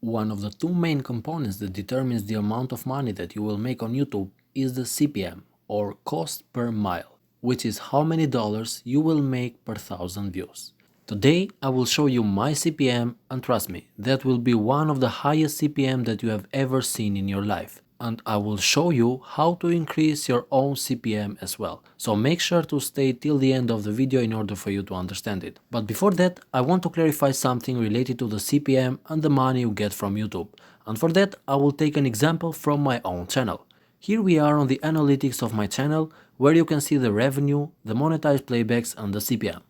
One of the two main components that determines the amount of money that you will make on YouTube is the CPM, or cost per mile, which is how many dollars you will make per 1,000 views. Today I will show you my CPM, and trust me, that will be one of the highest CPM that you have ever seen in your life. And I will show you how to increase your own CPM as well. So make sure to stay till the end of the video in order for you to understand it. But before that, I want to clarify something related to the CPM and the money you get from YouTube. And for that, I will take an example from my own channel. Here we are on the analytics of my channel, where you can see the revenue, the monetized playbacks and the CPM.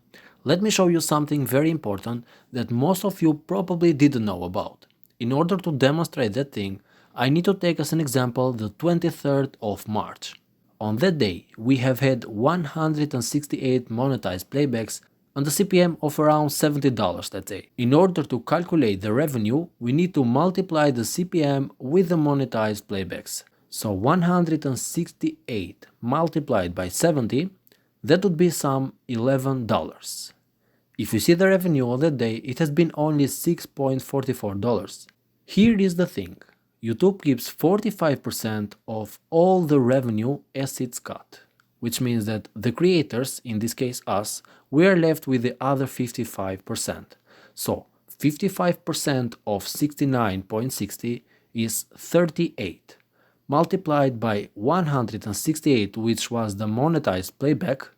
Let me show you something very important that most of you probably didn't know about. In order to demonstrate that thing, I need to take as an example the 23rd of March. On that day, we have had 168 monetized playbacks and a CPM of around $70, let's say. In order to calculate the revenue, we need to multiply the CPM with the monetized playbacks. So 168 multiplied by 70, that would be some $11. If you see the revenue on that day, it has been only $6.44. Here is the thing. YouTube keeps 45% of all the revenue as its cut, which means that the creators, in this case us, we are left with the other 55%. So 55% of 69.60 is 38, multiplied by 168, which was the monetized playback,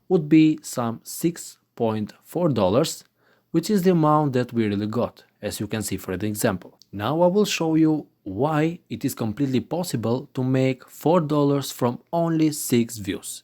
would be some $6.4, which is the amount that we really got, as you can see for the example. Now I will show you why it is completely possible to make $4 from only 6 views.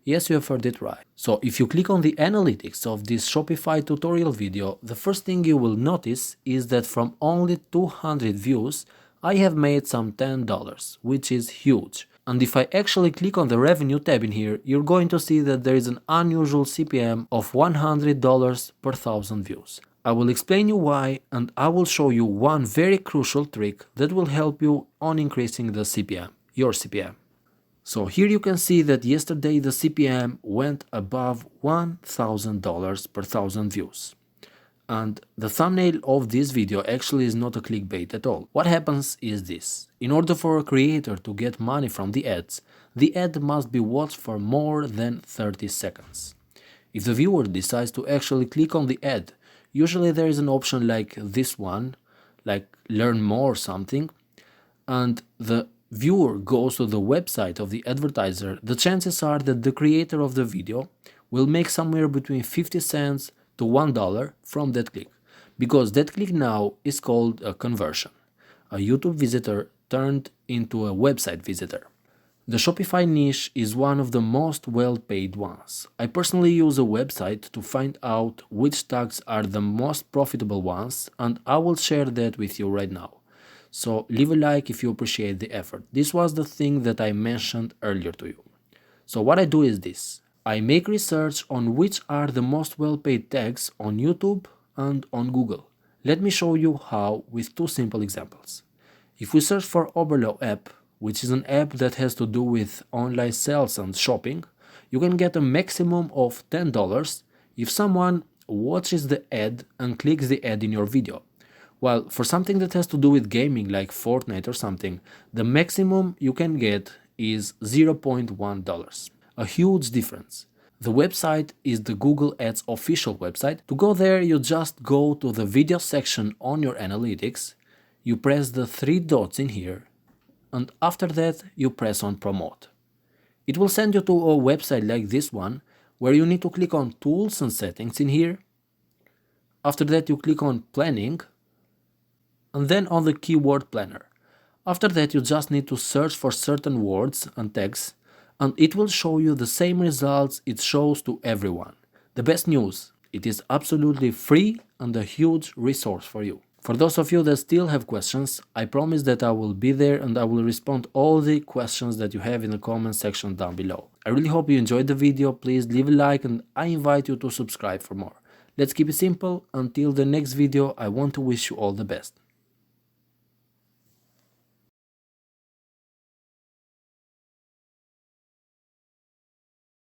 Yes, you have heard it right. So if you click on the analytics of this Shopify tutorial video, the first thing you will notice is that from only 200 views, I have made some $10, which is huge. And if I actually click on the revenue tab in here, you're going to see that there is an unusual CPM of $100 per 1,000 views. I will explain you why, and I will show you one very crucial trick that will help you on increasing the CPM, your CPM. So here you can see that yesterday the CPM went above $1,000 per 1,000 views. And the thumbnail of this video actually is not a clickbait at all. What happens is this. In order for a creator to get money from the ads, the ad must be watched for more than 30 seconds. If the viewer decides to actually click on the ad, usually there is an option like this one, like learn more something, and the viewer goes to the website of the advertiser, the chances are that the creator of the video will make somewhere between 50 cents to $1 from that click, because that click now is called a conversion, a YouTube visitor turned into a website visitor. The Shopify niche is one of the most well-paid ones. I personally use a website to find out which tags are the most profitable ones, and I will share that with you right now. So leave a like if you appreciate the effort. This was the thing that I mentioned earlier to you. So what I do is this. I make research on which are the most well-paid tags on YouTube and on Google. Let me show you how with two simple examples. If we search for Oberlo app, which is an app that has to do with online sales and shopping, you can get a maximum of $10 if someone watches the ad and clicks the ad in your video. While for something that has to do with gaming like Fortnite or something, the maximum you can get is $0.1. A huge difference. The website is the Google Ads official website. To go there, you just go to the video section on your analytics, you press the 3 dots in here, and after that you press on promote. It will send you to a website like this one, where you need to click on tools and settings in here. After that you click on planning, and then on the keyword planner. After that you just need to search for certain words and tags, and it will show you the same results it shows to everyone. The best news, it is absolutely free and a huge resource for you. For those of you that still have questions, I promise that I will be there and I will respond all the questions that you have in the comment section down below. I really hope you enjoyed the video. Please leave a like and I invite you to subscribe for more. Let's keep it simple. Until the next video, I want to wish you all the best.